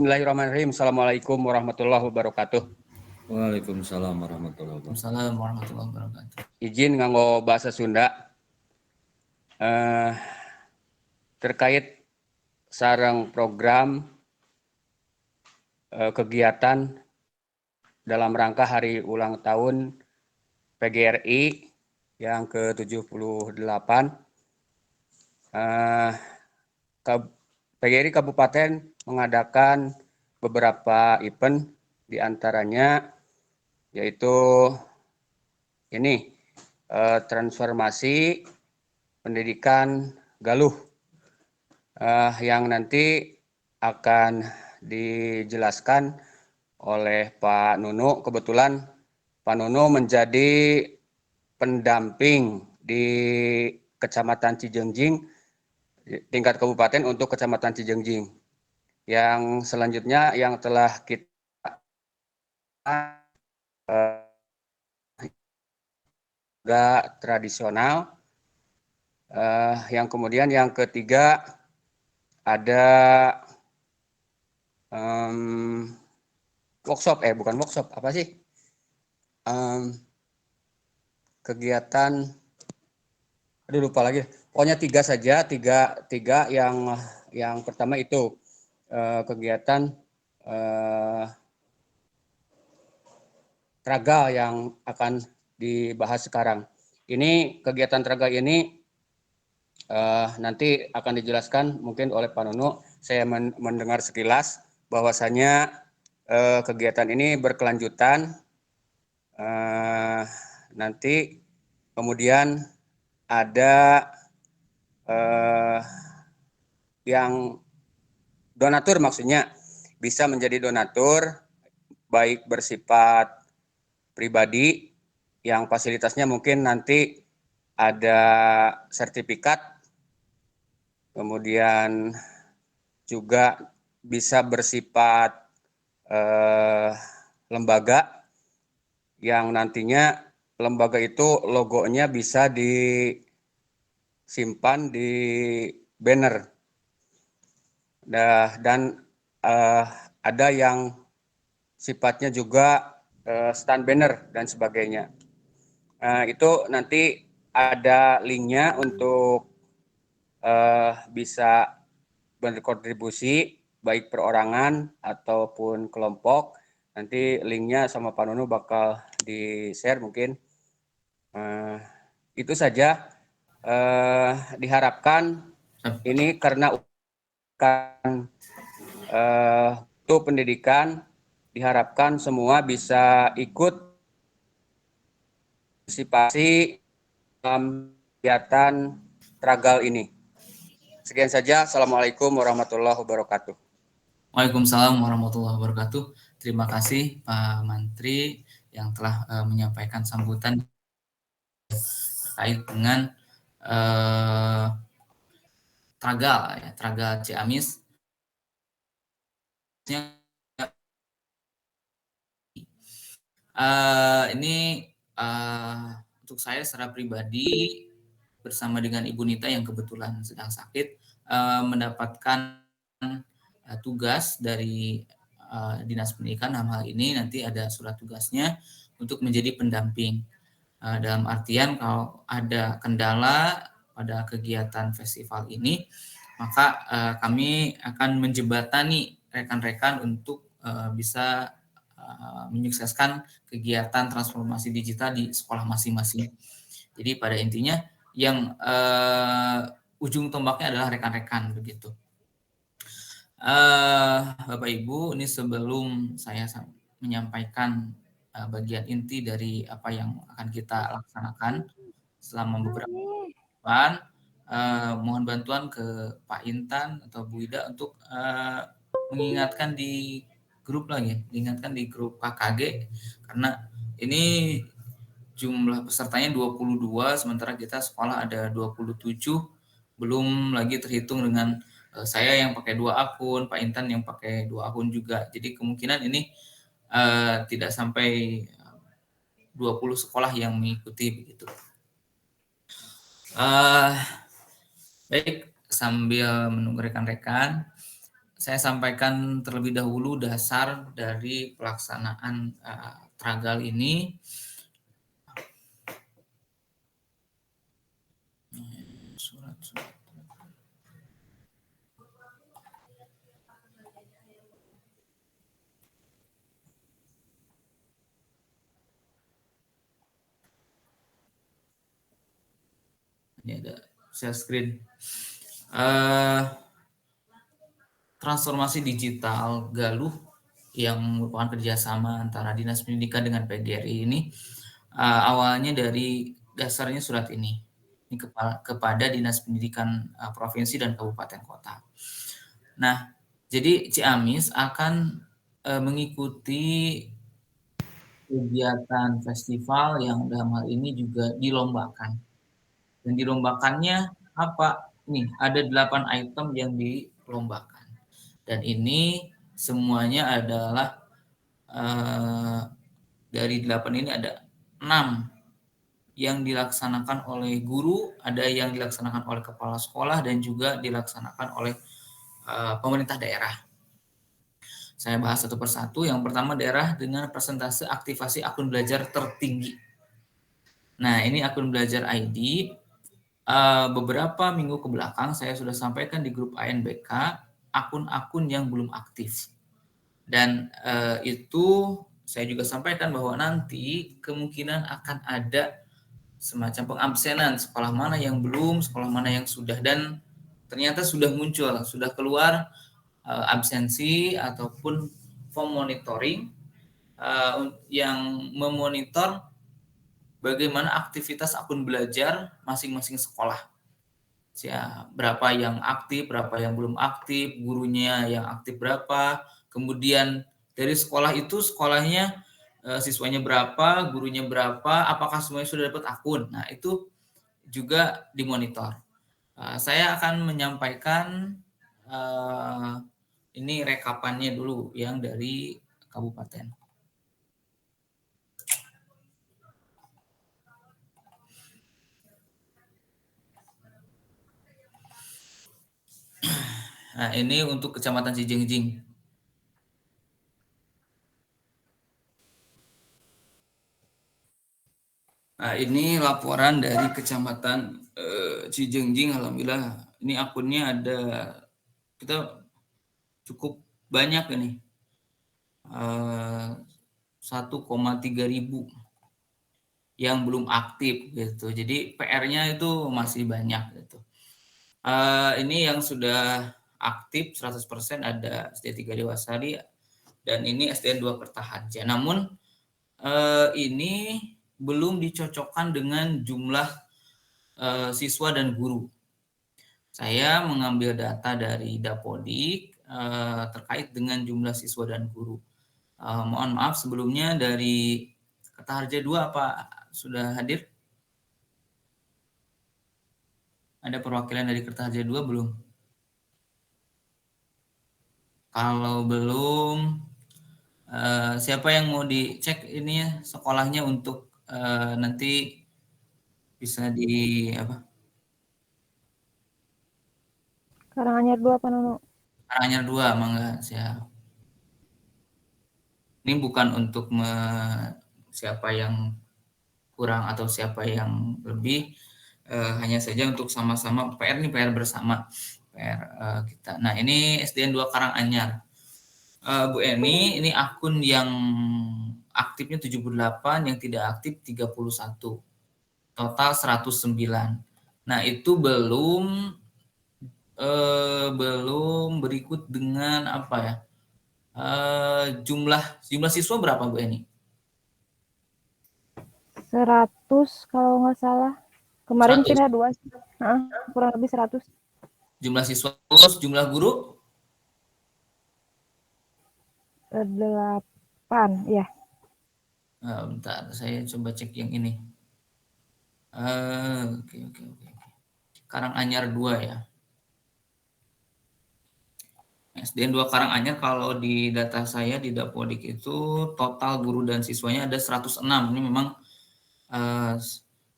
Bismillahirrahmanirrahim. Assalamualaikum warahmatullahi wabarakatuh. Waalaikumsalam warahmatullahi wabarakatuh. Waalaikumsalam warahmatullahi wabarakatuh. Izin nganggo bahasa Sunda terkait sareng program kegiatan dalam rangka hari ulang tahun PGRI yang ke-78. PGRI Kabupaten mengadakan beberapa event, diantaranya yaitu ini transformasi pendidikan Galuh yang nanti akan dijelaskan oleh Pak Nunu. Kebetulan Pak Nunu menjadi pendamping di Kecamatan Cijengjing tingkat kabupaten untuk Kecamatan Cijengjing. Yang selanjutnya yang telah kita tradisional. Yang kemudian yang ketiga ada workshop, bukan workshop, apa sih? Kegiatan, aduh lupa lagi. Pokoknya tiga saja, tiga yang pertama itu kegiatan tragal yang akan dibahas sekarang. Ini kegiatan tragal ini nanti akan dijelaskan mungkin oleh Pak Nono. Saya mendengar sekilas bahwasanya kegiatan ini berkelanjutan. Nanti kemudian ada yang donatur, maksudnya bisa menjadi donatur baik bersifat pribadi yang fasilitasnya mungkin nanti ada sertifikat, kemudian juga bisa bersifat lembaga yang nantinya lembaga itu logonya bisa disimpan di banner. Dan ada yang sifatnya juga stand banner dan sebagainya. Itu nanti ada linknya untuk bisa berkontribusi baik perorangan ataupun kelompok. Nanti linknya sama Pak Nunu bakal di-share mungkin. Itu saja. Diharapkan ini karena itu pendidikan, diharapkan semua bisa ikut partisipasi dalam kegiatan tragal ini. Sekian saja. Assalamualaikum warahmatullahi wabarakatuh. Waalaikumsalam warahmatullahi wabarakatuh. Terima kasih Pak Mantri yang telah menyampaikan sambutan terkait dengan Tragal Ciamis. Ini untuk saya secara pribadi bersama dengan Ibu Nita yang kebetulan sedang sakit mendapatkan tugas dari Dinas Pendidikan. Dalam hal ini nanti ada surat tugasnya untuk menjadi pendamping. Dalam artian kalau ada kendala pada kegiatan festival ini, maka kami akan menjembatani rekan-rekan untuk bisa menyukseskan kegiatan transformasi digital di sekolah masing-masing. Jadi pada intinya yang ujung tombaknya adalah rekan-rekan begitu. Bapak Ibu, ini sebelum saya menyampaikan bagian inti dari apa yang akan kita laksanakan selama beberapa bulan, mohon bantuan ke Pak Intan atau Bu Ida untuk mengingatkan di grup KKG, karena ini jumlah pesertanya 22, sementara kita sekolah ada 27, belum lagi terhitung dengan saya yang pakai 2 akun, Pak Intan yang pakai 2 akun juga. Jadi kemungkinan ini tidak sampai 20 sekolah yang mengikuti begitu. Baik, sambil menunggu rekan-rekan, saya sampaikan terlebih dahulu dasar dari pelaksanaan tragal ini. Surat-surat. Ini ada share screen. Transformasi digital Galuh yang merupakan kerjasama antara Dinas Pendidikan dengan PGRI ini awalnya dari dasarnya surat ini kepada Dinas Pendidikan Provinsi dan Kabupaten Kota. Nah, jadi Ciamis akan mengikuti kegiatan festival yang dalam hal ini juga dilombakan. Dan dilombakannya apa? Nih, ada 8 item yang dilombakan. Dan ini semuanya adalah dari 8 ini ada 6 yang dilaksanakan oleh guru, ada yang dilaksanakan oleh kepala sekolah, dan juga dilaksanakan oleh pemerintah daerah. Saya bahas satu persatu. Yang pertama, daerah dengan persentase aktivasi akun belajar tertinggi. Nah, ini akun belajar ID. Beberapa minggu ke belakang saya sudah sampaikan di grup ANBK akun-akun yang belum aktif. Dan itu saya juga sampaikan bahwa nanti kemungkinan akan ada semacam pengabsenan, sekolah mana yang belum, sekolah mana yang sudah, dan ternyata sudah muncul, sudah keluar absensi ataupun form monitoring yang memonitor bagaimana aktivitas akun belajar masing-masing sekolah. Ya, berapa yang aktif, berapa yang belum aktif, gurunya yang aktif berapa, kemudian dari sekolah itu sekolahnya siswanya berapa, gurunya berapa, apakah semuanya sudah dapat akun. Nah, itu juga dimonitor. Saya akan menyampaikan ini rekapannya dulu yang dari kabupaten. Nah, ini untuk Kecamatan Cijengjing. Nah, ini laporan dari Kecamatan Cijengjing. Alhamdulillah, ini akunnya ada, kita cukup banyak ini. 1,3 ribu yang belum aktif gitu. Jadi PR-nya itu masih banyak gitu. Ini yang sudah aktif 100% ada SD 3 Dewasari dan ini SDN 2 Kertaharja. Namun ini belum dicocokkan dengan jumlah siswa dan guru. Saya mengambil data dari Dapodik terkait dengan jumlah siswa dan guru. Mohon maaf sebelumnya dari Kertaharja 2 apa sudah hadir? Ada perwakilan dari Kertaharja 2 belum? Kalau belum, siapa yang mau dicek ini ya sekolahnya untuk nanti bisa di apa? Karanganyar 2 Pak Nono. Karanganyar 2, mangga siap. Ini bukan untuk siapa yang kurang atau siapa yang lebih, hanya saja untuk sama-sama PR ini PR bersama PR kita. Nah, ini SDN 2 Karanganyar. Bu Eni, ini akun yang aktifnya 78, yang tidak aktif 31. Total 109. Nah, itu belum berikut dengan apa ya? Jumlah siswa berapa Bu Eni? 100 kalau nggak salah. Kemarin 100. pindah 2. Kurang lebih 100. Jumlah siswa terus jumlah guru? 8, ya. Bentar, saya coba cek yang ini. Oke. Karanganyar 2 ya. SDN 2 Karanganyar kalau di data saya di Dapodik itu total guru dan siswanya ada 106. Ini memang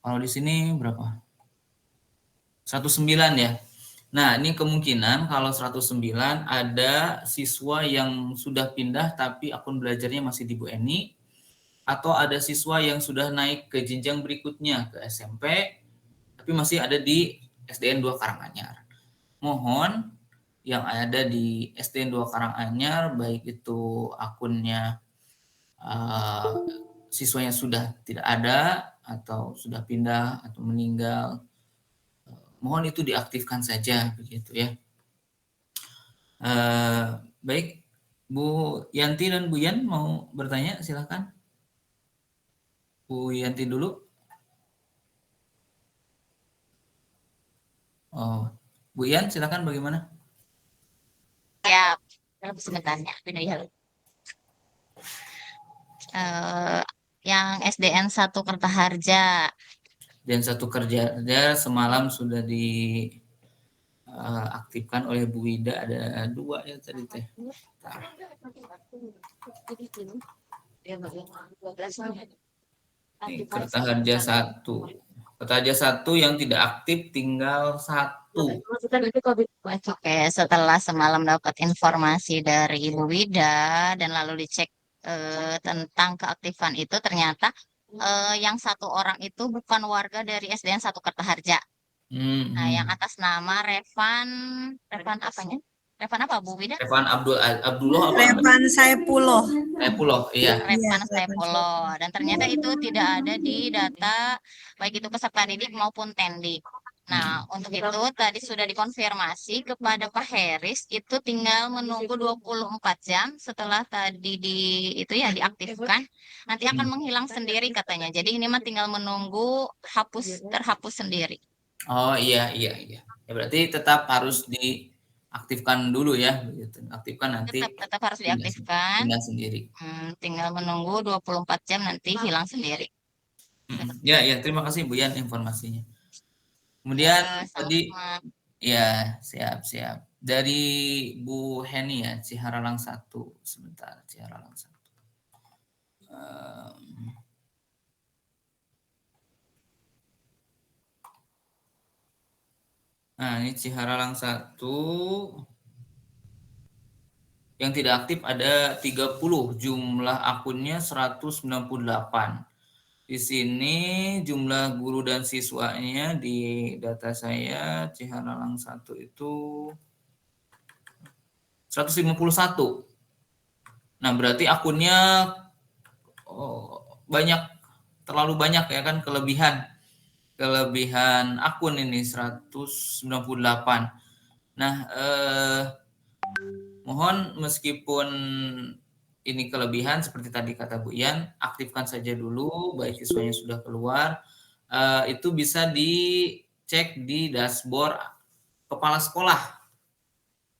kalau di sini berapa? 109 ya. Nah, ini kemungkinan kalau 109 ada siswa yang sudah pindah tapi akun belajarnya masih di Bu Eni, atau ada siswa yang sudah naik ke jenjang berikutnya ke SMP tapi masih ada di SDN 2 Karanganyar. Mohon yang ada di SDN 2 Karanganyar, baik itu akunnya siswanya sudah tidak ada atau sudah pindah atau meninggal, mohon itu diaktifkan saja begitu ya. Baik, Bu Yanti dan Bu Yan mau bertanya, silakan. Bu Yanti dulu. Oh, Bu Yan, silakan bagaimana? Ya, sebentar ya. Yang SDN 1 Kertaharja. Dan satu kerja semalam sudah diaktifkan oleh Bu Wida, ada 2 ya tadi teh. Ini Kertaharja 1. Kertaharja 1 yang tidak aktif tinggal 1. Oke, setelah semalam dapat informasi dari Ibu Wida dan lalu dicek tentang keaktifan itu, ternyata yang 1 orang itu bukan warga dari SDN 1 Kertaharja. Nah, yang atas nama Revan apanya? Revan apa, Bu Wida? Revan Abdullah apa? Revan Saipullah. Saipullah, iya. Revan Iya, Saipullah. Dan ternyata itu tidak ada di data baik itu peserta didik maupun tendik. Nah, untuk itu tadi sudah dikonfirmasi kepada Pak Heris, itu tinggal menunggu 24 jam setelah tadi diaktifkan, nanti akan menghilang sendiri katanya. Jadi ini mah tinggal menunggu terhapus sendiri. Oh iya. Ya berarti tetap harus diaktifkan dulu ya, begitu. Aktifkan nanti. Tetap harus diaktifkan. Pindah sendiri. Tinggal menunggu 24 jam nanti hilang sendiri. Ya, terima kasih Bu Yan informasinya. Kemudian tadi ya, siap. Dari Bu Heni ya, Ciharalang 1. Sebentar, Ciharalang 1. Nah, ini Ciharalang 1. Yang tidak aktif ada 30, jumlah akunnya 198. Di sini jumlah guru dan siswanya di data saya Ciharalang 1 itu 151. Nah, berarti akunnya terlalu banyak ya kan, kelebihan akun ini 198. Nah, mohon meskipun ini kelebihan seperti tadi kata Bu Yan, aktifkan saja dulu baik siswanya sudah keluar. Itu bisa dicek di dashboard kepala sekolah.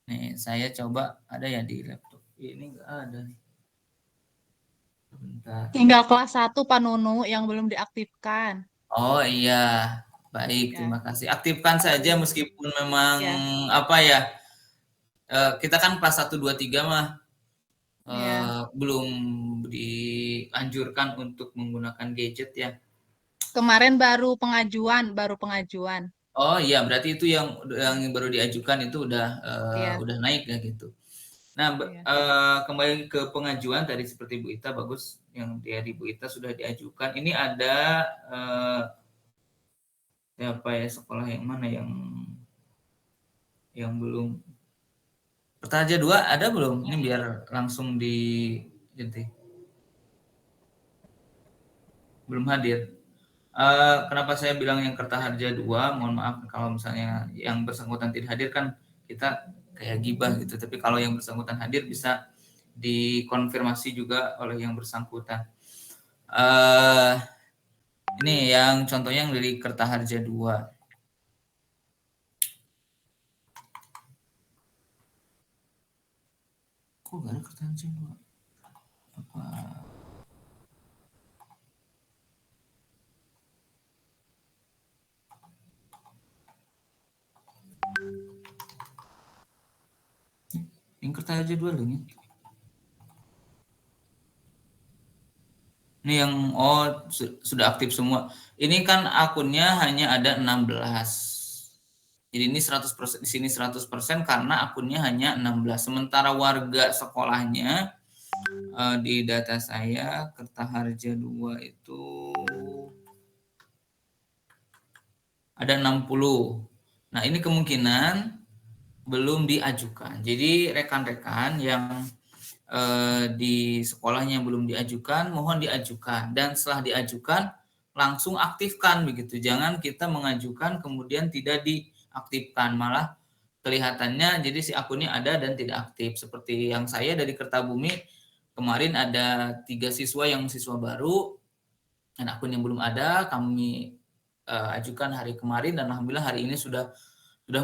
Nih, saya coba, ada ya di laptop. Ini enggak ada nih. Bentar. Tinggal kelas 1 Pak Nunu yang belum diaktifkan. Oh iya, baik, terima kasih. Aktifkan saja meskipun memang kita kan kelas 1, 2, 3 mah belum dianjurkan untuk menggunakan gadget ya. Kemarin baru pengajuan. Oh iya, berarti itu yang baru diajukan itu udah naik ya gitu. Nah, kembali ke pengajuan tadi seperti Bu Ita, bagus yang dari Bu Ita sudah diajukan. Ini ada siapa ya, sekolah yang mana yang belum? Kertaharja 2 ada belum? Ini biar langsung jadi. Belum hadir. Kenapa saya bilang yang Kertaharja 2? Mohon maaf kalau misalnya yang bersangkutan tidak hadir, kan kita kayak gibah gitu. Tapi kalau yang bersangkutan hadir bisa dikonfirmasi juga oleh yang bersangkutan. Ini yang contohnya yang dari Kertaharja 2. Kok nggak ada Kertaharja 2? Apa? Yang Kertaharja 2 loh ini. Ini yang sudah aktif semua. Ini kan akunnya hanya ada 16. Jadi ini 100%, di sini 100% karena akunnya hanya 16. Sementara warga sekolahnya di data saya Kertaharja 2 itu ada 60. Nah, ini kemungkinan belum diajukan. Jadi rekan-rekan yang di sekolahnya belum diajukan, mohon diajukan. Dan setelah diajukan, langsung aktifkan begitu. Jangan kita mengajukan kemudian tidak diaktifkan. Malah kelihatannya jadi si akunnya ada dan tidak aktif. Seperti yang saya dari Kertabumi, kemarin ada 3 siswa yang siswa baru, dan akun yang belum ada, kami ajukan hari kemarin, dan alhamdulillah hari ini sudah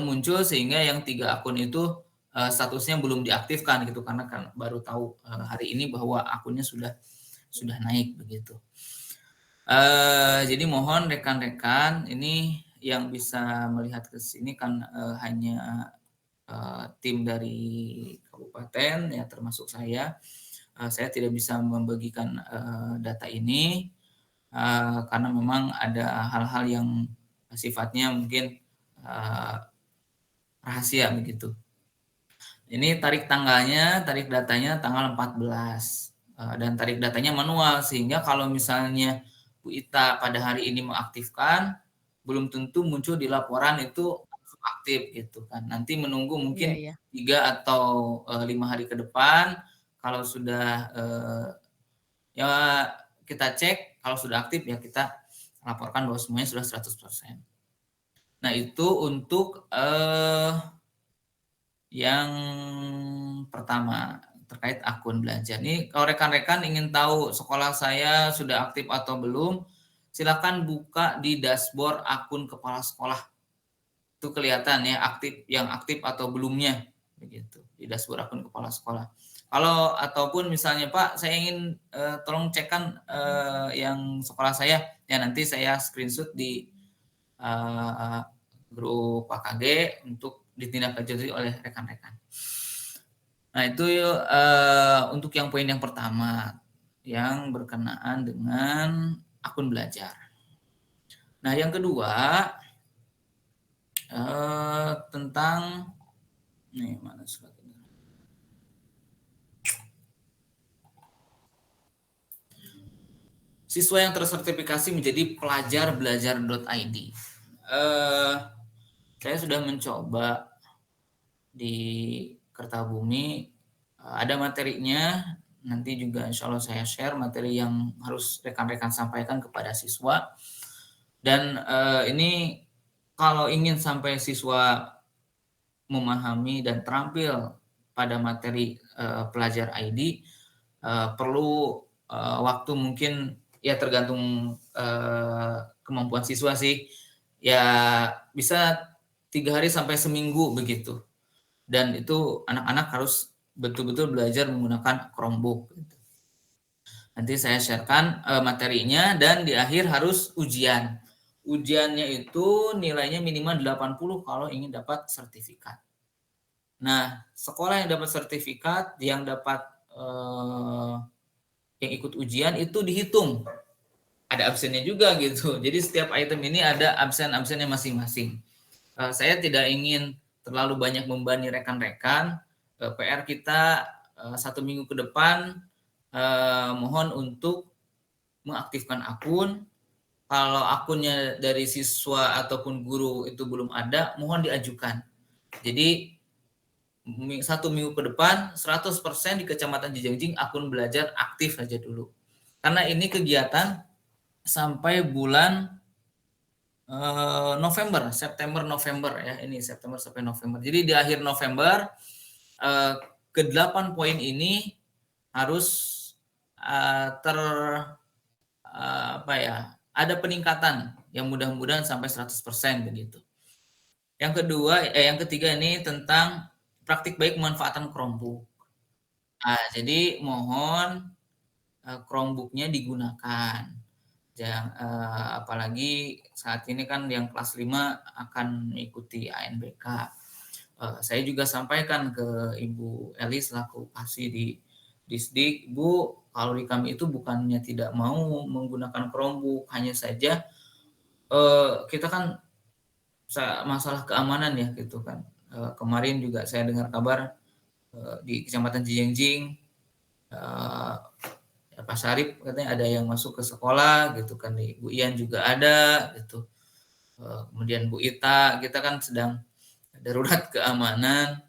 muncul, sehingga yang 3 akun itu statusnya belum diaktifkan gitu, karena kan baru tahu hari ini bahwa akunnya sudah naik begitu. Jadi mohon rekan-rekan ini yang bisa melihat ke sini kan hanya tim dari kabupaten ya, termasuk saya. Saya tidak bisa membagikan data ini karena memang ada hal-hal yang sifatnya mungkin rahasia begitu. Ini tarik datanya tanggal 14 dan tarik datanya manual, sehingga kalau misalnya Bu Ita pada hari ini mengaktifkan, belum tentu muncul di laporan itu langsung aktif gitu kan. Nanti menunggu mungkin 3 atau 5 hari ke depan, kalau sudah ya kita cek, kalau sudah aktif ya kita laporkan bahwa semuanya sudah 100%. Nah, itu untuk yang pertama terkait akun belajar. Ini kalau rekan-rekan ingin tahu sekolah saya sudah aktif atau belum, silakan buka di dashboard akun kepala sekolah. Itu kelihatan ya yang aktif atau belumnya begitu di dashboard akun kepala sekolah. Kalau ataupun misalnya Pak, saya ingin tolong cekkan yang sekolah saya, ya nanti saya screenshot di grup AKG untuk ditindaklanjuti oleh rekan-rekan. Nah, itu untuk yang poin yang pertama yang berkenaan dengan akun belajar. Nah, yang kedua tentang mana surat ini? Siswa yang tersertifikasi menjadi pelajar belajar.id. Saya sudah mencoba di Kertabumi, ada materinya, nanti juga insya Allah saya share materi yang harus rekan-rekan sampaikan kepada siswa. Dan ini kalau ingin sampai siswa memahami dan terampil pada materi pelajar ID, perlu waktu mungkin ya tergantung kemampuan siswa sih, ya bisa 3 hari sampai seminggu begitu. Dan itu anak-anak harus betul-betul belajar menggunakan Chromebook. Nanti saya sharekan materinya, dan di akhir harus ujian. Ujiannya itu nilainya minimal 80 kalau ingin dapat sertifikat. Nah, sekolah yang dapat sertifikat, yang dapat yang ikut ujian itu dihitung. Ada absennya juga gitu. Jadi setiap item ini ada absen-absennya masing-masing. Saya tidak ingin terlalu banyak membebani rekan-rekan. PR kita 1 minggu ke depan mohon untuk mengaktifkan akun. Kalau akunnya dari siswa ataupun guru itu belum ada, mohon diajukan. Jadi 1 minggu ke depan 100% di Kecamatan Jejangjing akun belajar aktif saja dulu. Karena ini kegiatan sampai bulan September November ya, ini September sampai November. Jadi di akhir November ke-8 poin ini harus ada peningkatan yang mudah-mudahan sampai 100% begitu. Yang ketiga ini tentang praktik baik pemanfaatan Chromebook. Nah, jadi mohon Chromebook-nya digunakan. Apalagi saat ini kan yang kelas 5 akan mengikuti ANBK. Saya juga sampaikan ke Ibu Eli selaku kasih di Disdik, Bu, kalau di kami itu bukannya tidak mau menggunakan Chromebook, hanya saja kita kan masalah keamanan ya gitu kan. Kemarin juga saya dengar kabar di Kecamatan Cijengjing, Pak Syarif katanya ada yang masuk ke sekolah gitu kan, di Bu Ian juga ada gitu. Kemudian Bu Ita, kita kan sedang darurat keamanan,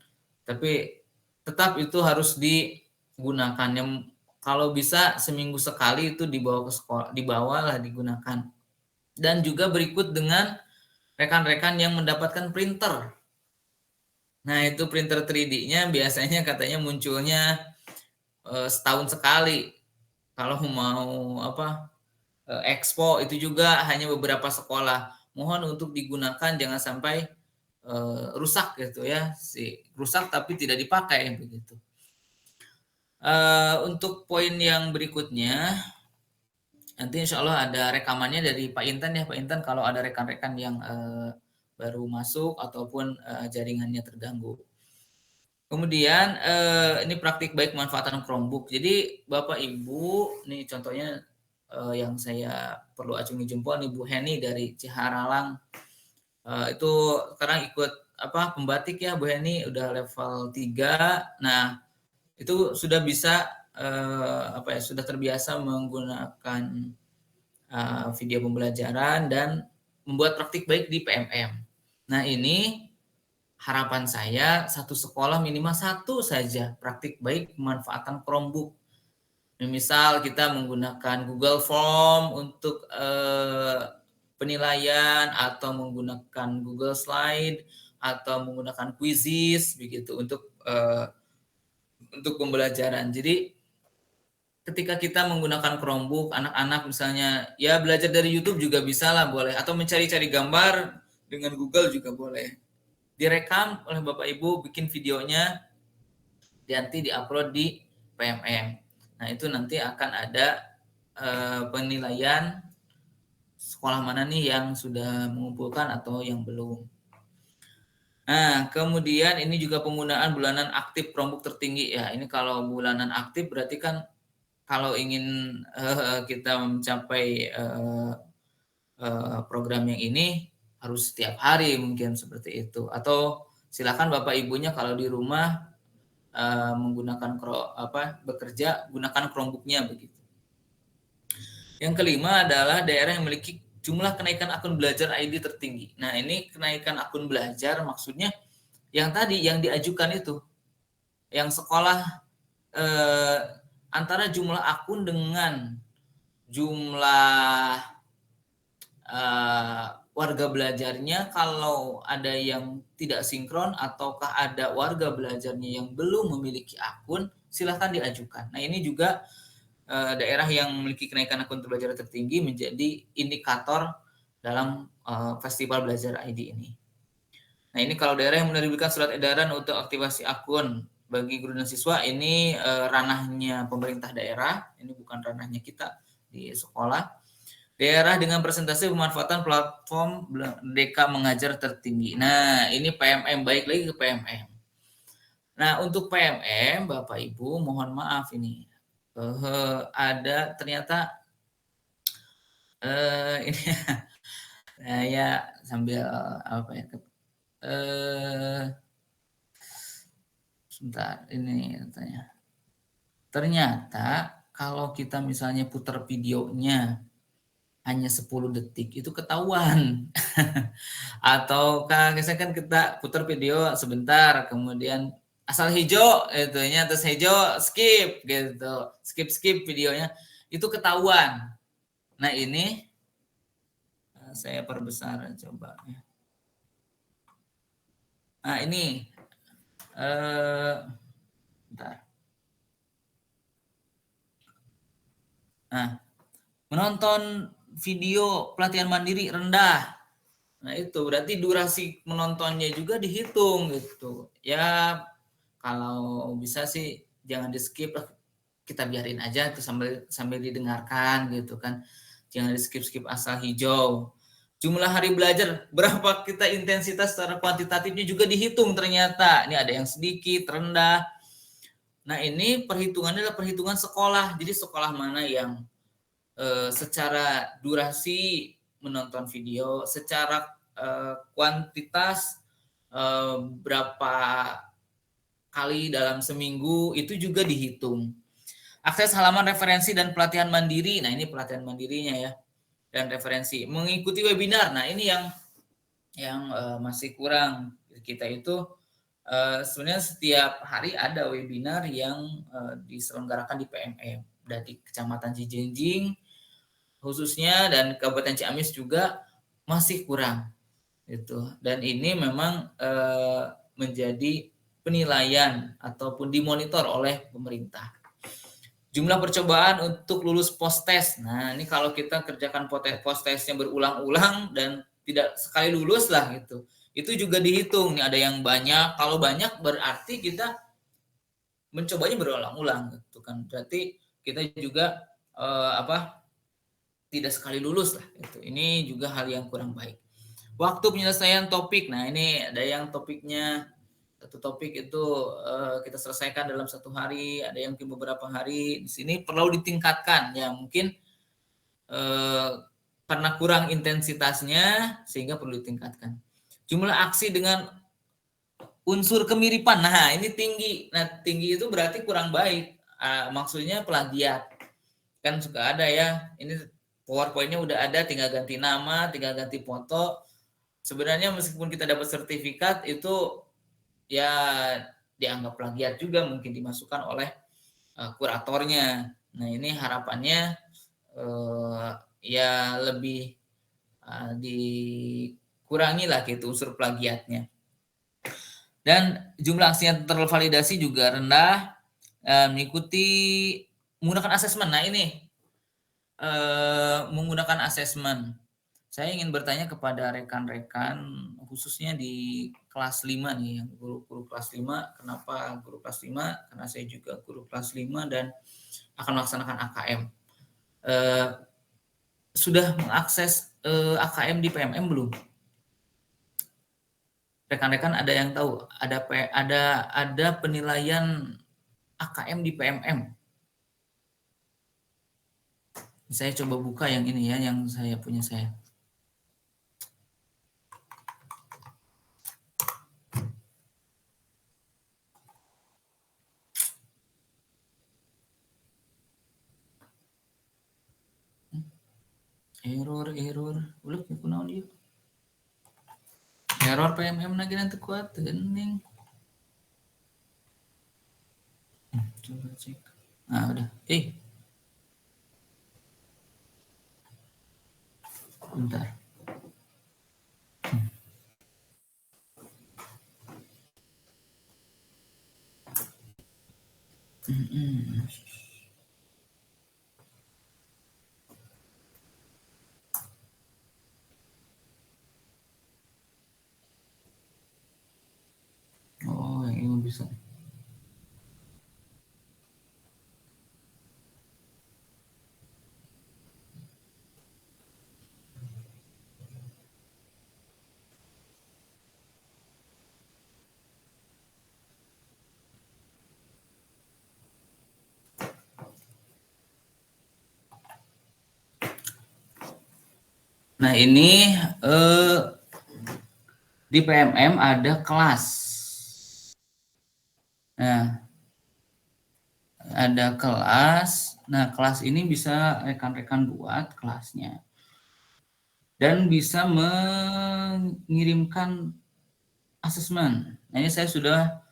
tapi tetap itu harus digunakan. Yang kalau bisa seminggu sekali itu dibawa ke sekolah, dibawalah digunakan. Dan juga berikut dengan rekan-rekan yang mendapatkan printer. Nah, itu printer 3D-nya biasanya katanya munculnya setahun sekali. Kalau mau expo itu juga hanya beberapa sekolah. Mohon untuk digunakan, jangan sampai rusak gitu ya. Rusak tapi tidak dipakai begitu. Untuk poin yang berikutnya, nanti insya Allah ada rekamannya dari Pak Intan ya. Pak Intan, kalau ada rekan-rekan yang baru masuk ataupun jaringannya terganggu. Kemudian ini praktik baik pemanfaatan Chromebook. Jadi Bapak Ibu, ini contohnya yang saya perlu acungi jempol nih, Bu Heni dari Ciharalang. Itu sekarang ikut pembatik ya Bu Heni, udah level 3. Nah, itu sudah bisa sudah terbiasa menggunakan video pembelajaran dan membuat praktik baik di PMM. Nah, ini harapan saya satu sekolah minimal satu saja praktik baik pemanfaatan Chromebook. Misal kita menggunakan Google Form untuk penilaian, atau menggunakan Google Slide, atau menggunakan Quizzes begitu untuk pembelajaran. Jadi ketika kita menggunakan Chromebook, anak-anak misalnya ya belajar dari YouTube juga bisa lah, boleh, atau mencari-cari gambar dengan Google juga boleh. Direkam oleh Bapak Ibu, bikin videonya, nanti diupload di PMM. Nah, itu nanti akan ada penilaian sekolah mana nih yang sudah mengumpulkan atau yang belum. Nah, kemudian ini juga penggunaan bulanan aktif Chromebook tertinggi ya. Ini kalau bulanan aktif berarti kan kalau ingin kita mencapai program yang ini harus setiap hari mungkin seperti itu. Atau silakan Bapak Ibunya kalau di rumah menggunakan bekerja, gunakan Chromebook-nya begitu. Yang kelima adalah daerah yang memiliki jumlah kenaikan akun belajar ID tertinggi. Nah, ini kenaikan akun belajar maksudnya yang tadi yang diajukan itu, yang sekolah antara jumlah akun dengan jumlah warga belajarnya, kalau ada yang tidak sinkron ataukah ada warga belajarnya yang belum memiliki akun, silahkan diajukan. Nah, ini juga daerah yang memiliki kenaikan akun belajar tertinggi menjadi indikator dalam festival belajar ID ini. Nah, ini kalau daerah yang menerbitkan surat edaran untuk aktivasi akun bagi guru dan siswa, ini ranahnya pemerintah daerah, ini bukan ranahnya kita di sekolah. Daerah dengan presentasi pemanfaatan platform Merdeka Mengajar tertinggi. Nah, ini PMM, baik lagi ke PMM. Nah, untuk PMM, Bapak Ibu, mohon maaf ini. Ada ternyata ini saya sambil sebentar ini katanya. Ternyata kalau kita misalnya putar videonya hanya 10 detik itu ketahuan. Atau misalkan kita putar video sebentar, kemudian asal hijau itunya, terus hijau skip gitu, skip videonya, itu ketahuan. Nah, ini saya perbesar coba. Nah, ini bentar. Nah, menonton video pelatihan mandiri rendah. Nah, itu berarti durasi menontonnya juga dihitung gitu. Ya, kalau bisa sih jangan di skip lah, kita biarin aja tuh sambil didengarkan gitu kan. Jangan di skip asal hijau. Jumlah hari belajar, berapa kita intensitas secara kuantitatifnya juga dihitung ternyata. Ini ada yang sedikit, rendah. Nah, ini perhitungannya adalah perhitungan sekolah. Jadi sekolah mana yang secara durasi menonton video, secara kuantitas berapa kali dalam seminggu itu juga dihitung. Akses halaman referensi dan pelatihan mandiri. Nah, ini pelatihan mandirinya ya. Dan referensi. Mengikuti webinar. Nah, ini yang masih kurang. Kita itu sebenarnya setiap hari ada webinar yang diselenggarakan di PMM. Dari Kecamatan Cijenjing khususnya dan Kabupaten Ciamis juga masih kurang. Gitu. Dan ini memang menjadi penilaian ataupun dimonitor oleh pemerintah. Jumlah percobaan untuk lulus post-test. Nah, ini kalau kita kerjakan post-testnya berulang-ulang dan tidak sekali lulus lah gitu. Itu juga dihitung. Nih ada yang banyak. Kalau banyak berarti kita mencobanya berulang-ulang gitu kan. Berarti kita juga tidak sekali lulus lah gitu. Ini juga hal yang kurang baik. Waktu penyelesaian topik. Nah, ini ada yang topiknya satu topik itu kita selesaikan dalam 1 hari, ada yang mungkin beberapa hari. Di sini perlu ditingkatkan ya, mungkin karena kurang intensitasnya sehingga perlu ditingkatkan. Jumlah aksi dengan unsur kemiripan. Nah, ini tinggi. Nah, tinggi itu berarti kurang baik. Maksudnya plagiat. Kan suka ada ya. Ini PowerPoint-nya udah ada, tinggal ganti nama, tinggal ganti foto. Sebenarnya meskipun kita dapat sertifikat itu ya dianggap plagiat juga, mungkin dimasukkan oleh kuratornya. Nah, ini harapannya ya lebih dikurangi lah gitu unsur plagiatnya. Dan jumlah aksi yang tervalidasi juga rendah, mengikuti menggunakan asesmen. Nah, ini menggunakan asesmen. Saya ingin bertanya kepada rekan-rekan khususnya di kelas 5 nih, yang guru kelas 5. Kenapa guru kelas 5? Karena saya juga guru kelas 5 dan akan melaksanakan AKM. Sudah mengakses AKM di PMM belum? Rekan-rekan ada yang tahu? Ada penilaian AKM di PMM? Saya coba buka yang ini ya, yang saya punya saya. Error ulah kunaon ieu error PMM lagi nanti kuat gening. Coba cek. Udah bentar. Oh, yang ini bisa. Nah, ini di PMM ada kelas. Nah, ada kelas. Nah, kelas ini bisa rekan-rekan buat kelasnya. Dan bisa mengirimkan asesmen. Nah, ini saya sudah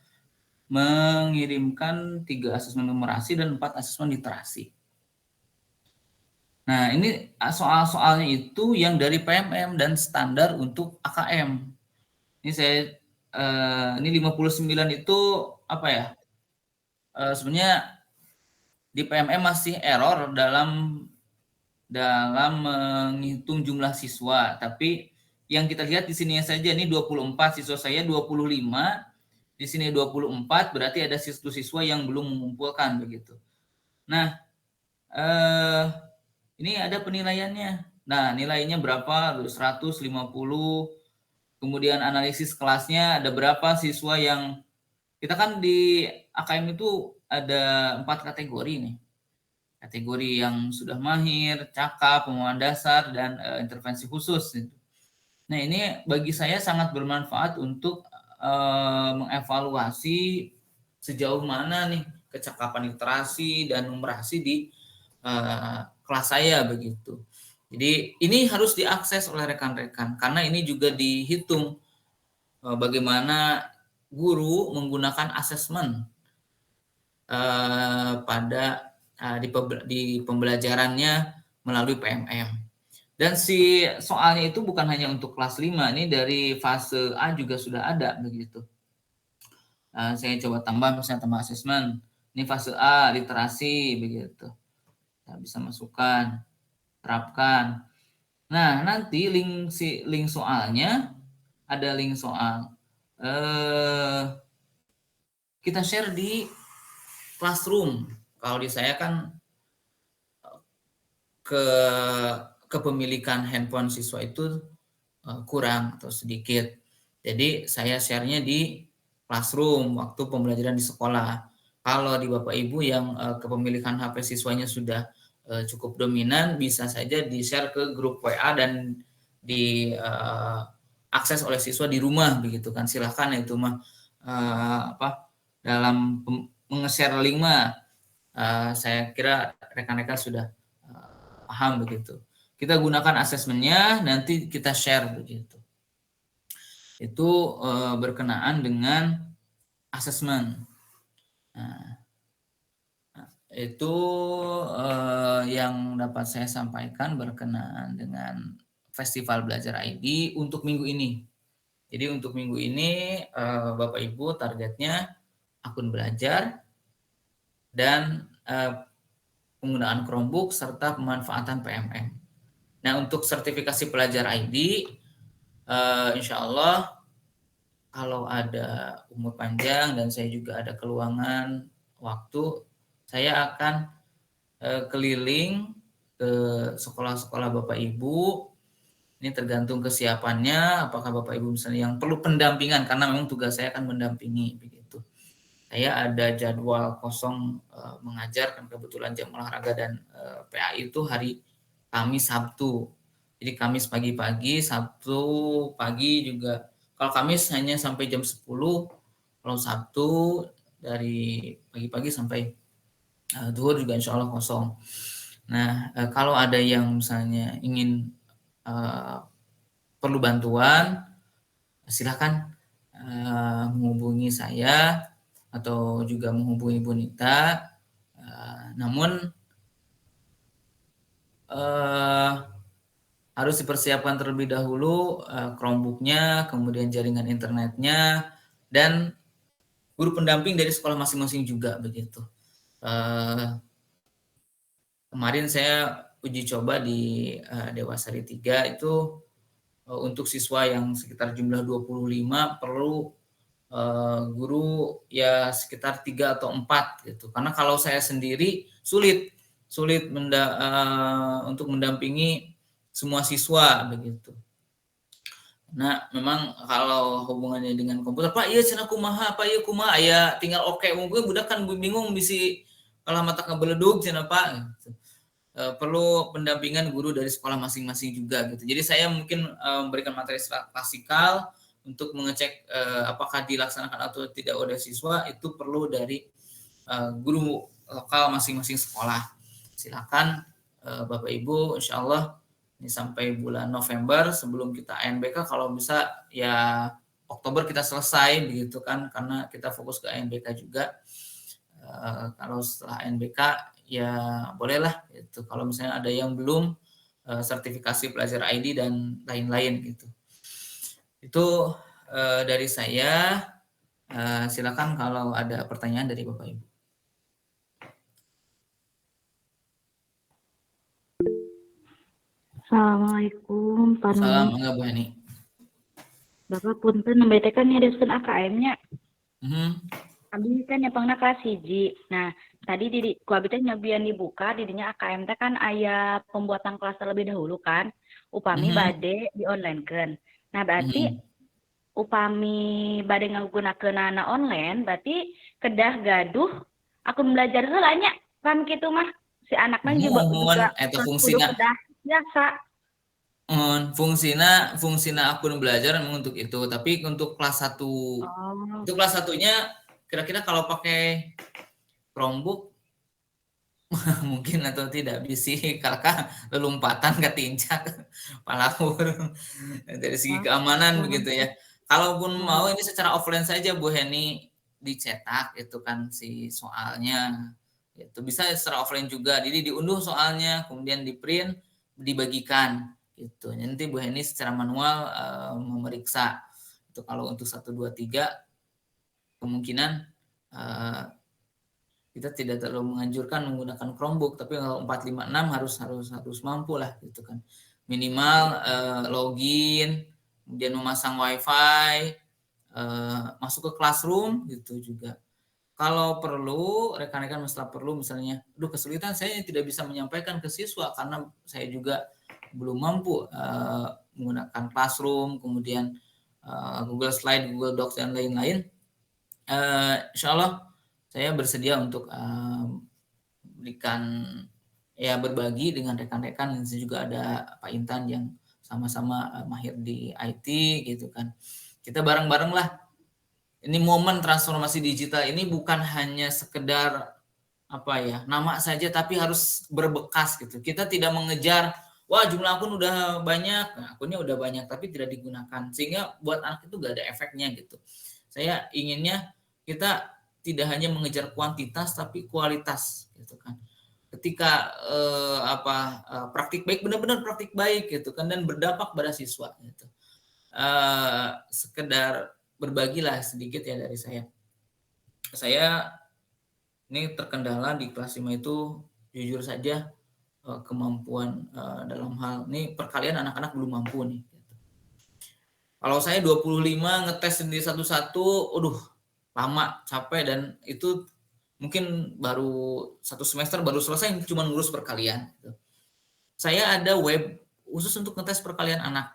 mengirimkan 3 asesmen numerasi dan 4 asesmen literasi. Nah, ini soal-soalnya itu yang dari PMM dan standar untuk AKM. Ini saya ini 59 itu apa ya? Sebenarnya di PMM masih error dalam menghitung jumlah siswa, tapi yang kita lihat di sini saja ini 24, siswa saya 25, di sini 24, berarti ada siswa yang belum mengumpulkan begitu. Nah, ini ada penilaiannya. Nah, nilainya berapa? 150. Kemudian analisis kelasnya ada berapa siswa yang kita kan di AKM itu ada 4 kategori nih. Kategori yang sudah mahir, cakap, pemahaman dasar, dan intervensi khusus. Nah, ini bagi saya sangat bermanfaat untuk mengevaluasi sejauh mana nih kecakapan literasi dan numerasi di kelas saya begitu. Jadi ini harus diakses oleh rekan-rekan karena ini juga dihitung bagaimana guru menggunakan asesmen pada di pembelajarannya melalui PMM. Dan si soalnya itu bukan hanya untuk kelas 5, ini dari fase A juga sudah ada begitu. Saya coba tambah misalnya tambah asesmen. Ini fase A, literasi begitu. Kita bisa masukkan, terapkan. Nah, nanti link soalnya ada link soal. Kita share di Classroom. Kalau di saya kan kepemilikan handphone siswa itu kurang atau sedikit. Jadi saya share-nya di Classroom waktu pembelajaran di sekolah. Kalau di Bapak Ibu yang kepemilikan HP siswanya sudah cukup dominan, bisa saja di-share ke grup WA dan diakses oleh siswa di rumah begitu kan. Silahkan itu mah dalam menge-share link mah saya kira rekan-rekan sudah paham begitu. Kita gunakan asesmennya, nanti kita share begitu. Itu berkenaan dengan asesmen. Nah, itu yang dapat saya sampaikan berkenaan dengan Festival Belajar ID untuk minggu ini. Jadi untuk minggu ini Bapak Ibu targetnya akun belajar dan penggunaan Chromebook serta pemanfaatan PMM. Nah, untuk sertifikasi pelajar ID, insya Allah kalau ada umur panjang dan saya juga ada keluangan waktu, saya akan keliling ke sekolah-sekolah Bapak Ibu. Ini tergantung kesiapannya, apakah Bapak Ibu misalnya yang perlu pendampingan, karena memang tugas saya akan mendampingi begitu. Saya ada jadwal kosong mengajar, kan kebetulan jam olahraga dan PAI itu hari Kamis, Sabtu. Jadi Kamis pagi-pagi, Sabtu pagi juga. Kalau Kamis hanya sampai jam 10, kalau Sabtu dari pagi-pagi sampai zuhur juga insya Allah kosong. Nah, kalau ada yang misalnya ingin perlu bantuan, silahkan menghubungi saya atau juga menghubungi Bu Nita. Namun harus dipersiapkan terlebih dahulu Chromebook-nya, kemudian jaringan internetnya, dan guru pendamping dari sekolah masing-masing juga begitu. Kemarin saya uji coba di Dewasari 3 itu untuk siswa yang sekitar jumlah 25 perlu guru ya sekitar 3 atau 4 gitu. Karena kalau saya sendiri sulit untuk mendampingi semua siswa begitu. Nah, memang kalau hubungannya dengan komputer, Pak, iya cenah kumaha, Pak, iya kumaha, aya tinggal oke, mungkin budak kan bingung bisi kalau mata kebeledug cenah Pak. Gitu. Perlu pendampingan guru dari sekolah masing-masing juga gitu. Jadi saya mungkin memberikan materi klasikal untuk mengecek apakah dilaksanakan atau tidak oleh siswa, itu perlu dari guru lokal masing-masing sekolah. Silakan Bapak Ibu, insya Allah ini sampai bulan November sebelum kita ANBK, kalau bisa ya Oktober kita selesai begitu kan, karena kita fokus ke ANBK juga. Kalau setelah ANBK ya bolehlah itu kalau misalnya ada yang belum sertifikasi pelajar ID dan lain-lain gitu. Itu dari saya. Silakan kalau ada pertanyaan dari Bapak Ibu. Assalamualaikum, Pak Nunu. Salam, enggak Bu Hani. Bapak punten nembe kan nyadeskeun AKM-nya. Abi kan nyepangna kelas 1. Nah, tadi di ku abi teh nyobian dibuka didinya AKM teh kan aya pembuatan kelas terlebih dahulu kan. Upami bade di online-keun. Nah, berarti upami bade ngagunakeunana online, berarti kedah gaduh akun belajar heula nya. Kan kitu mah si anak mah juga eta fungsina. kedah biasa. Fungsina akun belajar memang untuk itu, tapi untuk kelas 1 untuk kelas 1-nya kira-kira kalau pakai Chromebook mungkin atau tidak bisa kakak lelumpatan ketinjak palawur dari segi keamanan begitu ya. Kalaupun mau ini secara offline saja Bu Heni dicetak itu kan si soalnya itu bisa secara offline juga, jadi diunduh soalnya kemudian di print dibagikan gitu. Nanti Bu Heni secara manual memeriksa itu. Kalau untuk 1, 2, 3 kemungkinan kita tidak terlalu menganjurkan menggunakan Chromebook, tapi kalau 4, 5, 6 harus mampu lah gitu kan. Minimal login, kemudian memasang WiFi, masuk ke classroom gitu juga. Kalau perlu, rekan-rekan setelah perlu misalnya, kesulitan saya tidak bisa menyampaikan ke siswa karena saya juga belum mampu menggunakan classroom, kemudian Google Slide, Google Docs dan lain-lain. Insya Allah saya bersedia untuk berikan ya berbagi dengan rekan-rekan. Dan juga ada Pak Intan yang sama-sama mahir di IT gitu kan. Kita bareng-bareng lah. Ini momen transformasi digital ini bukan hanya sekedar nama saja, tapi harus berbekas gitu. Kita tidak mengejar jumlah akun udah banyak, akunnya udah banyak tapi tidak digunakan, sehingga buat anak itu gak ada efeknya gitu. Saya inginnya kita tidak hanya mengejar kuantitas tapi kualitas gitu kan. Ketika praktik baik, benar-benar praktik baik gitu kan, dan berdampak pada siswa gitu. Sekedar berbagilah sedikit ya dari saya. Saya ini terkendala di kelas 5 itu jujur saja kemampuan dalam hal ini perkalian anak-anak belum mampu nih gitu. Kalau saya 25 ngetes sendiri satu-satu, lama, capek, dan itu mungkin baru 1 semester baru selesai cuma ngurus perkalian gitu. Saya ada web khusus untuk ngetes perkalian anak.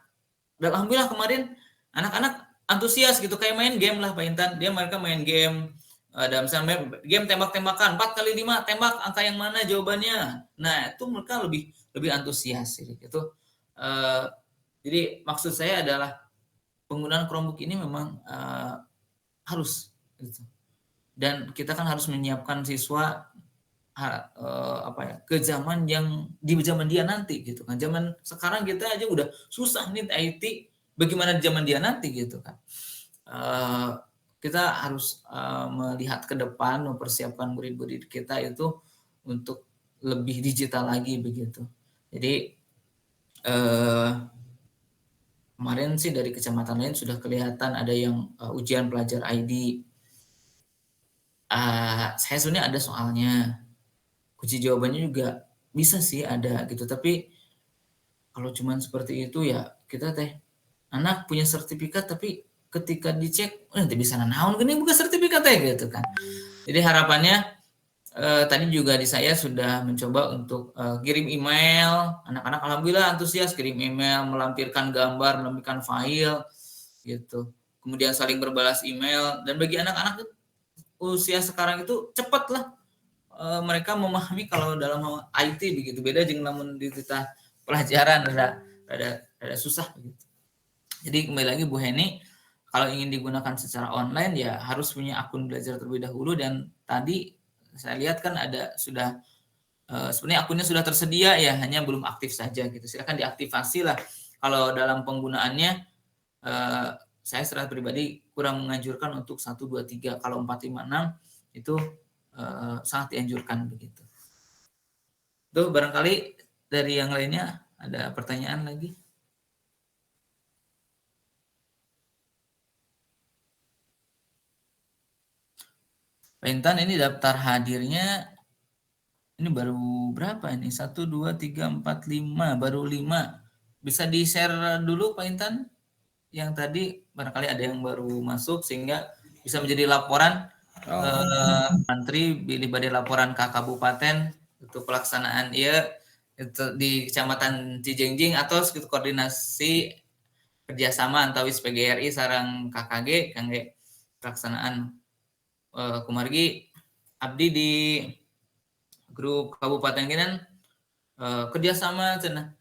Dan alhamdulillah kemarin anak-anak antusias gitu, kayak main game lah Pak Intan. Mereka main game, ada misalnya game tembak-tembakan, 4x5 tembak, angka yang mana jawabannya. Nah itu mereka lebih antusias gitu. Jadi maksud saya adalah penggunaan Chromebook ini memang harus gitu. Dan kita kan harus menyiapkan siswa ke zaman yang di zaman dia nanti gitu kan. Zaman sekarang kita aja udah susah nih IT, bagaimana di zaman dia nanti gitu kan. Kita harus melihat ke depan, mempersiapkan murid-murid kita itu untuk lebih digital lagi begitu. Jadi kemarin sih dari kecamatan lain sudah kelihatan ada yang ujian pelajar ID. Saya sebenarnya ada soalnya, kunci jawabannya juga bisa sih ada gitu, tapi kalau cuman seperti itu ya kita anak punya sertifikat tapi ketika dicek nanti bisa naon gini bukan sertifikat gitu kan. Jadi harapannya tadi juga di saya sudah mencoba untuk kirim email, anak-anak alhamdulillah antusias kirim email, melampirkan gambar, melampirkan file gitu, kemudian saling berbalas email. Dan bagi anak-anak usia sekarang itu cepat lah mereka memahami kalau dalam IT begitu, beda jeung namun di pelajaran ada susah begitu. Jadi kembali lagi Bu Heni, kalau ingin digunakan secara online ya harus punya akun belajar terlebih dahulu. Dan tadi saya lihat kan ada sudah sebenarnya akunnya sudah tersedia ya, hanya belum aktif saja gitu. Silakan diaktifasi lah. Kalau dalam penggunaannya saya secara pribadi kurang menganjurkan untuk 1, 2, 3. Kalau 4, 5, 6 itu sangat dianjurkan begitu. Tuh barangkali dari yang lainnya ada pertanyaan lagi. Pak Intan, ini daftar hadirnya ini baru berapa ini? 1, 2, 3, 4, 5, baru 5. Bisa di-share dulu Pak Intan? Yang tadi barangkali ada yang baru masuk sehingga bisa menjadi laporan Menteri pilih badai laporan ke kabupaten untuk pelaksanaan itu di Kecamatan Cijengjing atau koordinasi kerjasama antawis PGRI sareng KKG kangge pelaksanaan kumargi abdi di grup kabupaten kinan kerjasama cenah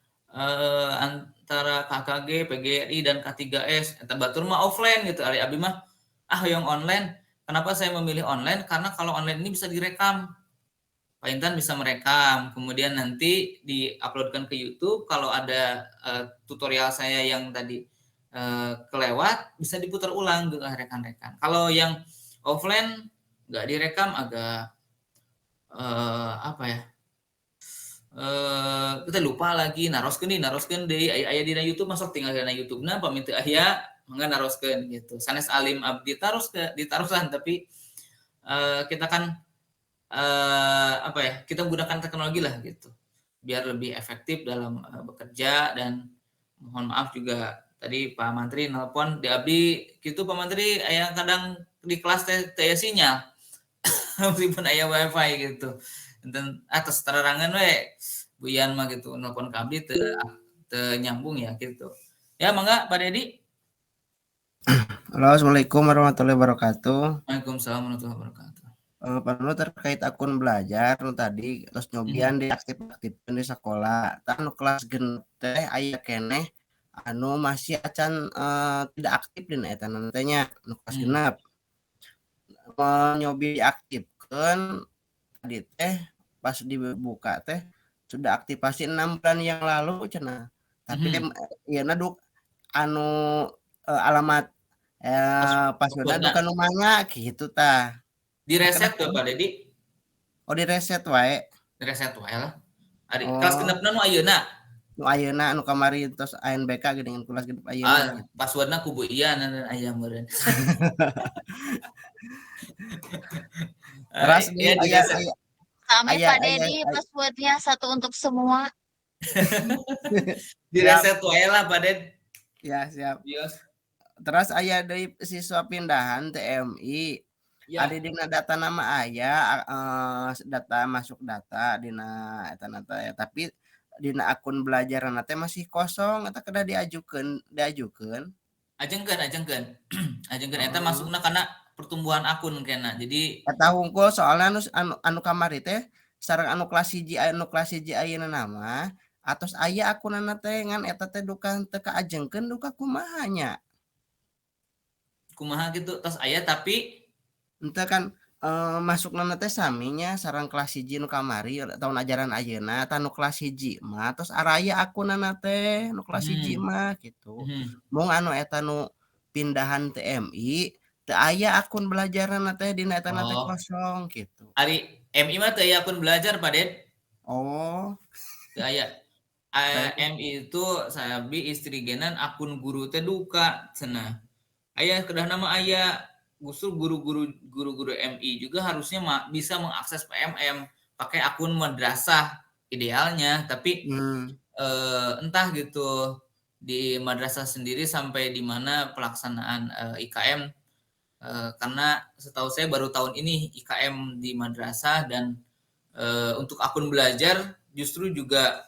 antara KKG, PGRI dan K3S eta batur mah offline gitu. Ari abi mah yang online. Kenapa saya memilih online? Karena kalau online ini bisa direkam. Pak Intan bisa merekam, kemudian nanti diuploadkan ke YouTube. Kalau ada tutorial saya yang tadi kelewat, bisa diputar ulang ke rekan-rekan. Kalau yang offline nggak direkam agak apa ya? Kita lupa lagi naroskeun deui aya dina YouTube masuk tinggal dina YouTube-na pamintu aya mangga naroskeun gitu. Sanes alim abdi ditarusan tapi kita kan apa ya, kita menggunakan teknologi lah gitu biar lebih efektif dalam bekerja. Dan mohon maaf juga tadi Pak Mantri nelpon di abdi gitu, Pak Mantri aya kadang di kelas teh sinyal meskipun aya wifi gitu. Dan atas terangan we Buyan mah gitu nelpon ke abdi teu nyambung ya gitu. Ya mangga Pak Dedi. Halo, Assalamualaikum warahmatullahi wabarakatuh. Waalaikumsalam warahmatullahi wabarakatuh. Panu terkait akun belajar nu tadi terus nyobian diaktifkan di sekolah. Tanu kelas genep teh aya keneh anu masih acan tidak aktif dina eta nantinya nu kelas genep. Nyobi diaktifkan tadi teh pas dibuka teh sudah aktivasi 6 bulan yang lalu cenah. Tapi teh ieu duk anu alamat passwordna duka nu manga gitu tah. Direset tuh Pak Dedi. Oh direset wae. Direset wae lah. Ari kelas genepna nu ayeuna. Nu ayeuna anu kamari tos ANBK geuningan kelas genep ayeuna. Passwordna ku Bu Ian dan aya meureun. Terus aya Kami Pak Dedi passwordnya satu untuk semua. Direset wae lah Pak Ded. Ya siap. Terus aya deui siswa pindahan TMI. Ya. Ada dina data nama aya data masuk data dina eta ya, tapi dina akun belajaran teh masih kosong eta kedah diajukeun. Ajengkeun eta masukna kana pertumbuhan akun kena. Jadi eta hungkul soalnya anu kamari teh sareng anu kelas 1 ayeuna nama atos aya akunana teh ngan eta teh duka teu kaajengkeun duka kumaha nya. Kumaha gitu tos aya tapi ente kan masukna teh saminya sareng kelas 1 nu kamari tahun ajaran ayeuna tanu kelas 1 mah tos araya akunana teh nu kelas 1 mah gitu. Mung anu eta nu pindahan TMI teu aya akun belajaranna teh dina eta teh kosong gitu. Ari MI mah teu aya akun belajar Pak Ded. Oh. Teu aya. MI itu sabi istri genan akun guru teh duka cenah. Aya kedah nama aya justru guru-guru MI juga harusnya bisa mengakses PMM pakai akun madrasah idealnya, tapi entah gitu di madrasah sendiri sampai di mana pelaksanaan IKM karena setahu saya baru tahun ini IKM di madrasah dan untuk akun belajar justru juga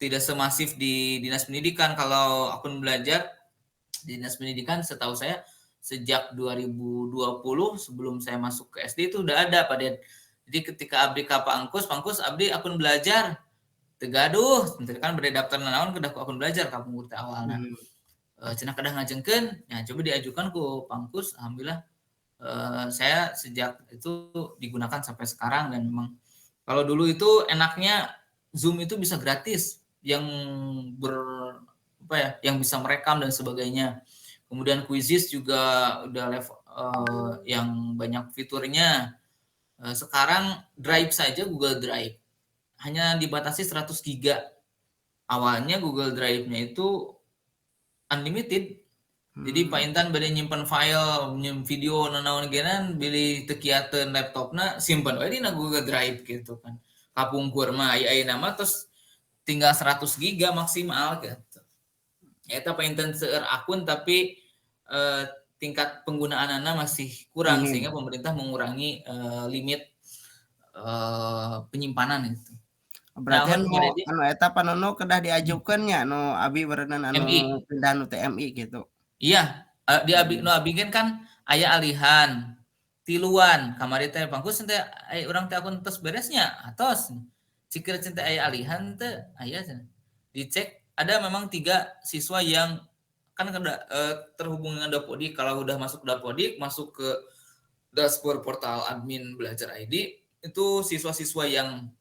tidak semasif di dinas pendidikan. Kalau akun belajar di dinas pendidikan setahu saya sejak 2020 sebelum saya masuk ke SD itu udah ada Pak Ded. Jadi ketika abdi ka Pangkus abdi akun belajar tegaduh kan bade daftar naon kedah ku akun belajar ka pungkur teh awalna. Cenah kedah ngajengkeun ya coba diajukan ku Pangkus, alhamdulillah saya sejak itu digunakan sampai sekarang. Dan memang kalau dulu itu enaknya Zoom itu bisa gratis yang yang bisa merekam dan sebagainya. Kemudian Quizzes juga udah level yang banyak fiturnya. Sekarang Drive saja Google Drive hanya dibatasi 100 GB. Awalnya Google Drive-nya itu unlimited. Jadi Pak Intan bade nyimpen file, video nanaon genan beli teu kiateun laptopna simpen we dina Google Drive gitu kan. Kapungkur mah aya nama terus tinggal 100 GB maksimal gitu. Eta Pak Intan seueur akun tapi tingkat penggunaannya masih kurang sehingga pemerintah mengurangi limit penyimpanan itu. Berarti anu eta panono kedah diajukeun nya nu abi berenang anu pindah nu TMI gitu. Iya, di abi nu abikeun kan aya alihan tiluan kamari teh Pangkus teh urang teh akun tos beresnya atos. Cikeun teh aya alihan teh aya dicek ada memang 3 siswa yang kan terhubung dengan Dapodik. Kalau udah masuk Dapodik, masuk ke dashboard portal admin Belajar ID, itu siswa-siswa yang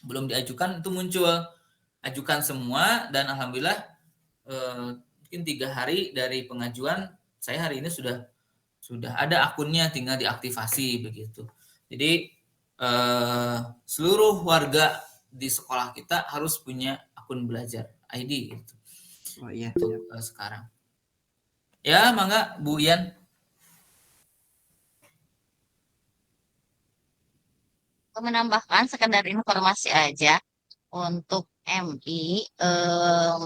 belum diajukan itu muncul. Ajukan semua, dan alhamdulillah mungkin 3 hari dari pengajuan, saya hari ini sudah ada akunnya, tinggal diaktifasi begitu. Jadi seluruh warga di sekolah kita harus punya akun Belajar ID gitu. Oh iya. Untuk sekarang. Ya, mangga Bu Ian. Menambahkan sekedar informasi aja untuk MI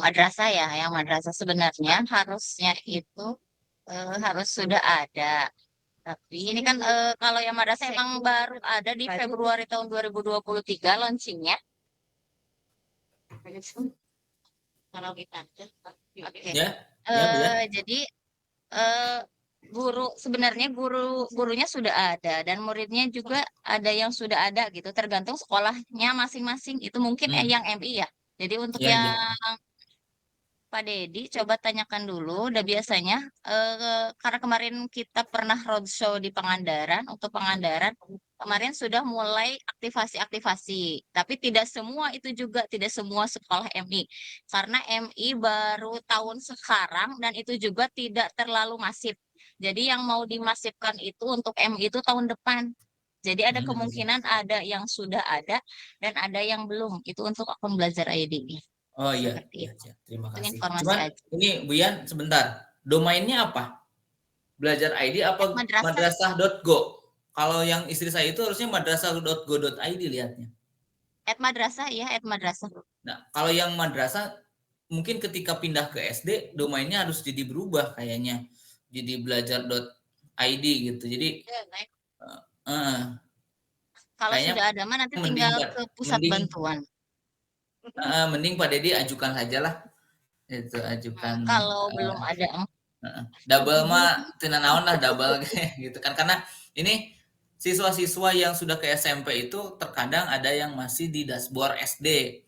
madrasah ya, yang madrasah sebenarnya harusnya itu harus sudah ada. Tapi ini kan kalau yang madrasah emang baru ada di Februari tahun 2023 launchingnya. Kalau kita, oke. Ya, ya. Jadi sebenarnya gurunya sudah ada dan muridnya juga ada yang sudah ada gitu, tergantung sekolahnya masing-masing. Itu mungkin yang MI ya. Jadi untuk yang Pak Dedi coba tanyakan dulu. Udah biasanya karena kemarin kita pernah roadshow di Pangandaran, untuk Pangandaran kemarin sudah mulai aktivasi-aktivasi, tapi tidak semua itu juga, tidak semua sekolah MI, karena MI baru tahun sekarang dan itu juga tidak terlalu masif. Jadi yang mau dimasifkan itu untuk MI itu tahun depan. Jadi ada kemungkinan ada yang sudah ada dan ada yang belum. Itu untuk akun Belajar ID. Oh iya, terima kasih. Cuman ini Bu Yan sebentar, domainnya apa? Belajar ID apa madrasah.go? Kalau yang istri saya itu harusnya madrasah.go.id lihatnya. @madrasah ya, @madrasah. Nah, kalau yang madrasah mungkin ketika pindah ke SD domainnya harus jadi berubah kayaknya. Jadi belajar.id gitu. Jadi kalau sudah ada mah nanti tinggal ke pusat bantuan. Mending Pak Dedi ajukan saja lah. Itu ajukan. Kalau belum ada. Double mah tina naon lah double gitu kan, karena ini siswa-siswa yang sudah ke SMP itu terkadang ada yang masih di dashboard SD.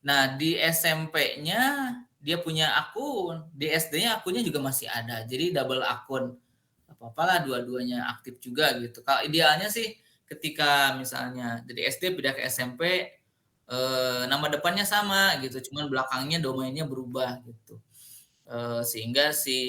Nah, di SMP-nya dia punya akun, di SD-nya akunnya juga masih ada. Jadi double akun. Apa-apalah dua-duanya aktif juga gitu. Kalau idealnya sih ketika misalnya dari SD pindah ke SMP, nama depannya sama gitu, cuman belakangnya domainnya berubah gitu, sehingga si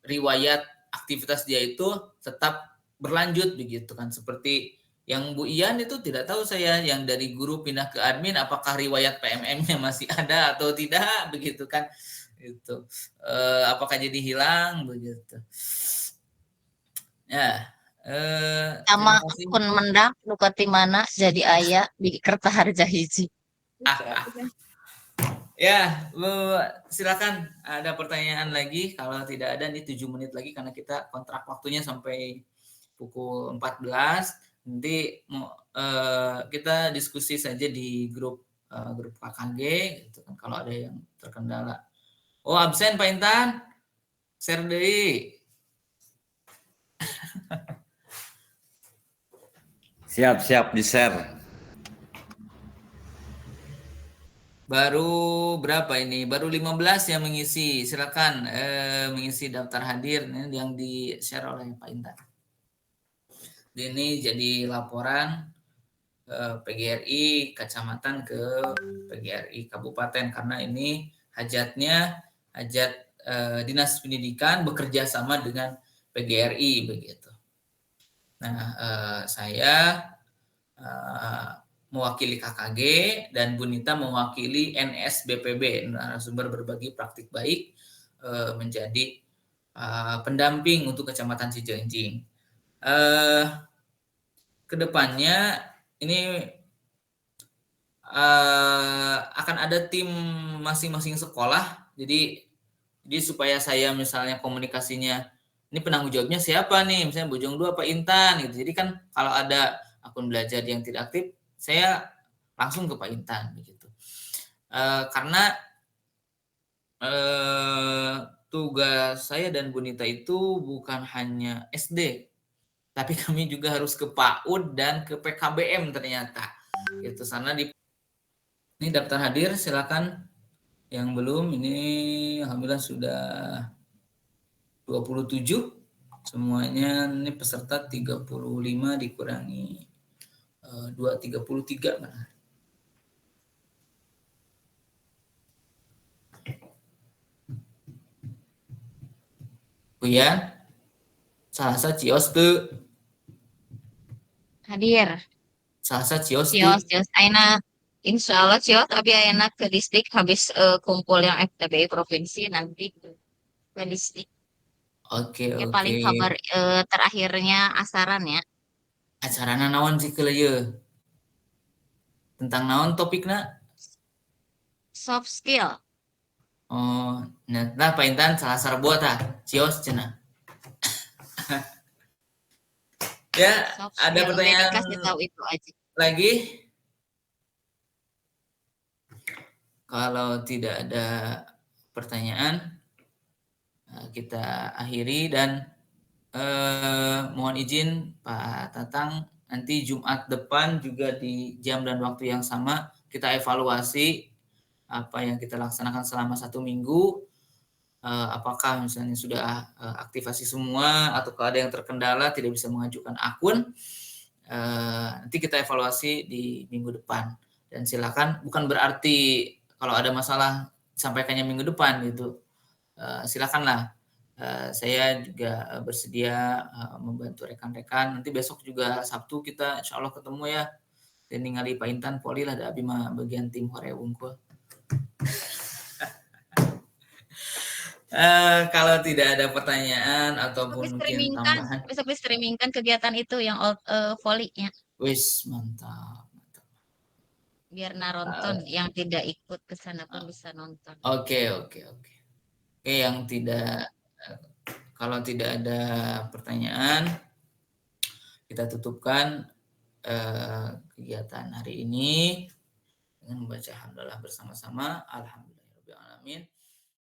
riwayat aktivitas dia itu tetap berlanjut begitu kan. Seperti yang Bu Ian itu tidak tahu saya, yang dari guru pindah ke admin, apakah riwayat PMM-nya masih ada atau tidak begitu kan, itu apakah jadi hilang begitu ya. Sama akun mendak nukati mana jadi ayah di kertas harja hiji. Ya, Bu, silakan ada pertanyaan lagi. Kalau tidak ada, nih 7 menit lagi karena kita kontrak waktunya sampai pukul 14. Nanti kita diskusi saja di grup KKG gitu kan, kalau ada yang terkendala. Oh, absen Pak Intan. Share deui. Siap di-share. Baru berapa ini? Baru 15 yang mengisi. Silakan mengisi daftar hadir yang di-share oleh Pak Intan. Ini jadi laporan PGRI Kecamatan ke PGRI Kabupaten, karena ini hajat Dinas Pendidikan bekerja sama dengan PGRI begitu. Nah, saya mewakili KKG dan Bu Nita mewakili NSBPB, Narasumber Berbagi Praktik Baik, menjadi pendamping untuk Kecamatan Cijenjing. Kedepannya ini akan ada tim masing-masing sekolah, jadi supaya saya misalnya komunikasinya, ini penanggung jawabnya siapa nih, misalnya Bojong 2 Pak Intan gitu. Jadi kan kalau ada akun belajar yang tidak aktif, saya langsung ke Pak Intan begitu. Karena tugas saya dan Bu Nita itu bukan hanya SD, tapi kami juga harus ke PAUD dan ke PKBM ternyata. Gitu. Sana ini daftar hadir, silakan Yang belum ini alhamdulillah sudah 27. Semuanya ini peserta 35 dikurangi 2, 33 mana? Buya, salasa cios tuh. Hadir. Salasa cios tuh. Cios aina insya Allah cios tapi aina ke distrik habis kumpul yang FTBI provinsi nanti ke distrik. Oke. Paling kabar terakhirnya asaran ya. Acarana naon sih keleu? Tentang naon topikna? Soft skill. Oh, nah Pak Intan salah sarboa tah, cios cenah. Ya, Soft ada skill. pertanyaan Kasih tahu itu aja. lagi? Kalau tidak ada pertanyaan, kita akhiri dan mohon izin Pak Tatang, nanti Jumat depan juga di jam dan waktu yang sama kita evaluasi apa yang kita laksanakan selama 1 minggu. Apakah misalnya sudah aktivasi semua atau kalau ada yang terkendala tidak bisa mengajukan akun, nanti kita evaluasi di minggu depan. Dan silakan, bukan berarti kalau ada masalah sampaikannya minggu depan gitu, silakanlah. Saya juga bersedia membantu rekan-rekan. Nanti besok juga Sabtu kita insya Allah ketemu ya. Dan ningali Pak Intan poli lah da abi mah bagian tim Horeung unggul. Kalau tidak ada pertanyaan ataupun mungkin tambahan. Besok di-streamingkan kegiatan itu yang volley-nya. Wis, mantap. Biar nonton yang tidak ikut ke sana pun bisa nonton. Oke, yang tidak, kalau tidak ada pertanyaan, kita tutupkan kegiatan hari ini dengan membaca hamdalah bersama-sama. Alhamdulillahirabbil alamin.